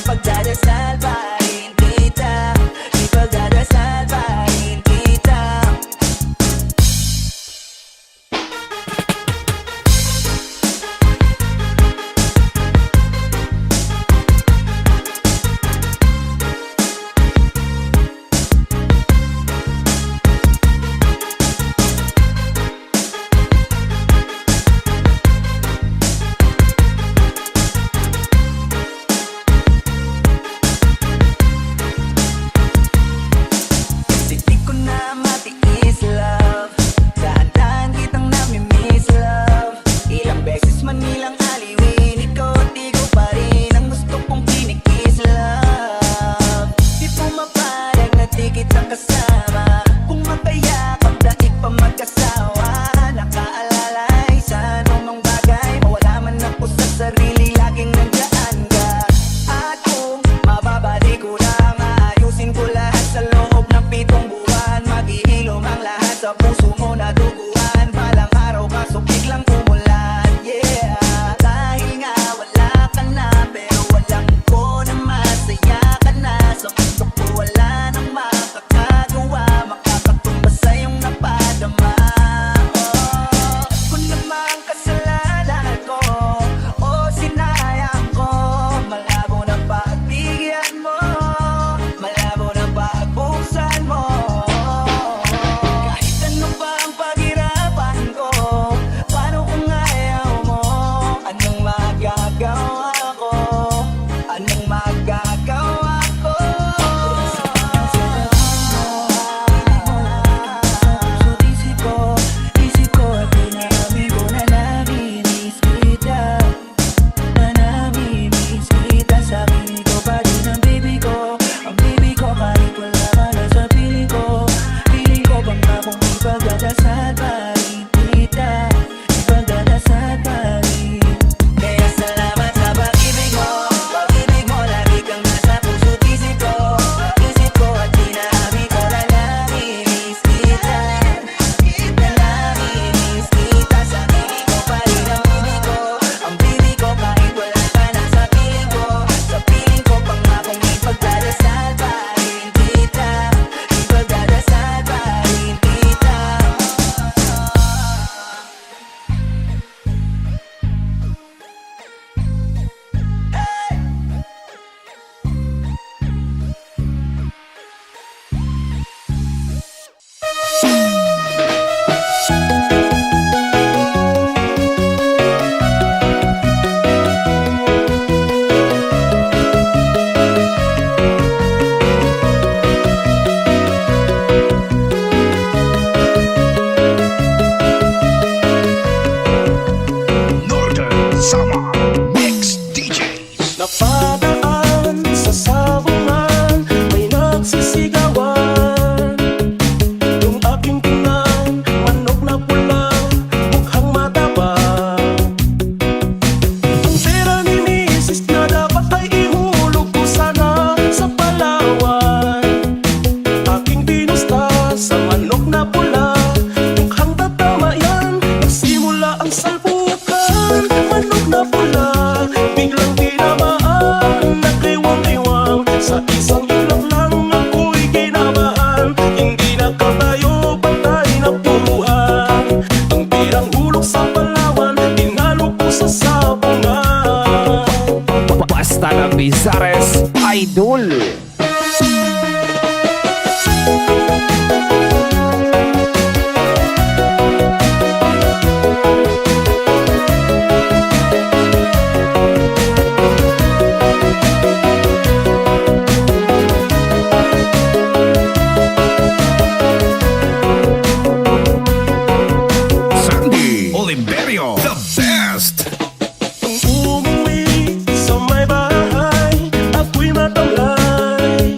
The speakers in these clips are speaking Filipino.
ipagdadasal pa rin kita. Ipagdadasal pa rin kita. Bizares Idol. Sandy Oliverio, the best. Umuwi sa may bahay, ako'y matamlay.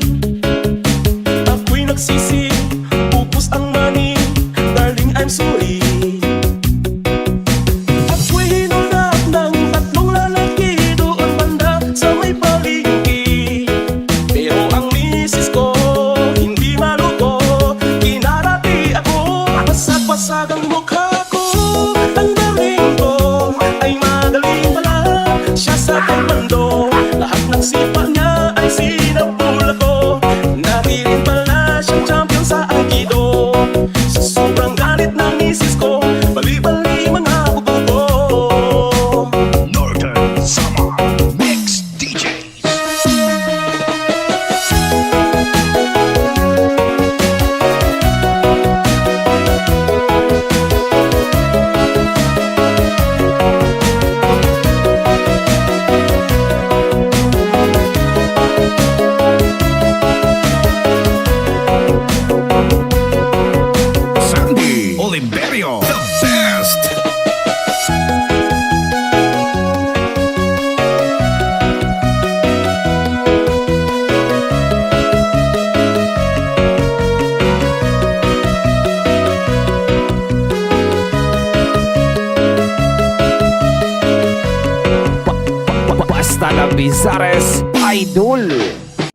Rizares Idol.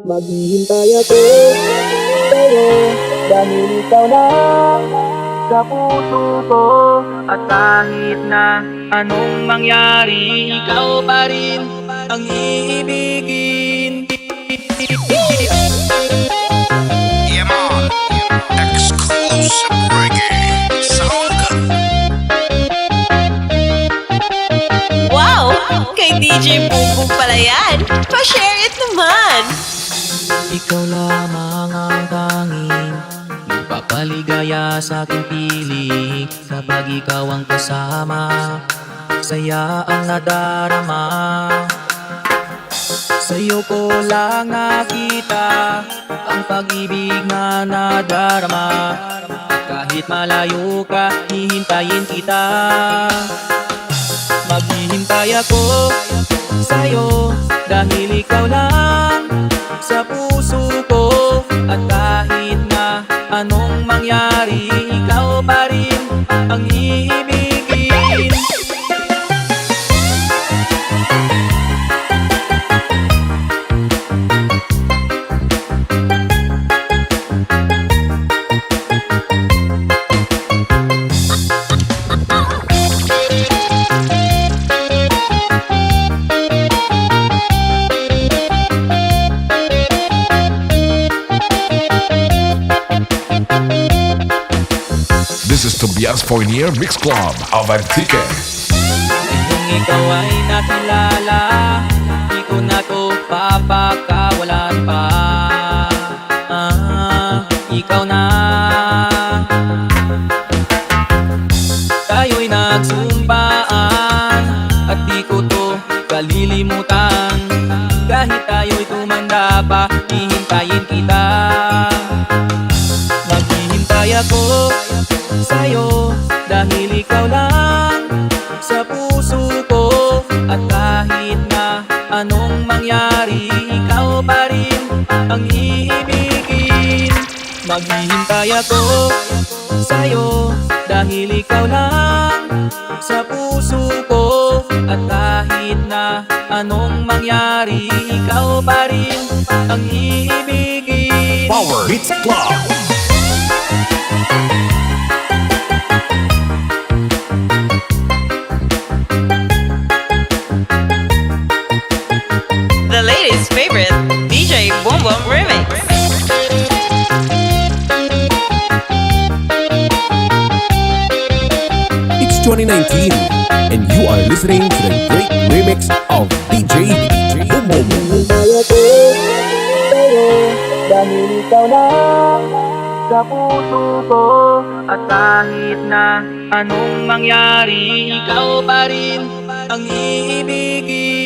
Maghihintay ako sa'yo dahil ikaw na sa puso ko. At kahit na anong mangyari, ikaw pa rin ang iibigin. Yeah, man. Exclusive reggae. Sound good. Wow! Kay DJ Bumbong pala yan! Pa-share it naman! Ikaw lamang ang tanging papaligaya sa aking piling. Kapag ikaw ang kasama, saya ang nadarama. Sa'yo ko lang nakita ang pag-ibig na nadarama. Kahit malayo ka, hihintayin kita. Maghihintay ako sa'yo dahil ikaw lang sa puso ko. At kahit na anong mangyari, ikaw pa rin ang iibigin. This is Tobias Fournier Mix Club of Antique. Kung ikaw ay nakilala, di ko na to papakawalan pa. Ikaw na. Tayo'y nagsumpaan at di ko to kalilimutan. Kahit tayo'y tumanda pa, hihintayin kita. Maghihintay ako sa'yo dahil ikaw lang sa puso ko. At kahit na anong mangyari, ikaw pa rin ang iibigin. Maghihintay ako sa'yo dahil ikaw lang sa puso ko. At kahit na anong mangyari, ikaw pa rin ang iibigin. Power Hits Club. The ladies' favorite, DJ Bumbong Remix. It's 2019, and you are listening to the great remix of DJ Boom Boom. Maghihintay ako sa'yo dahil ikaw na sa puso ko. At kahit na anong mangyari, ikaw pa rin ang iibigin.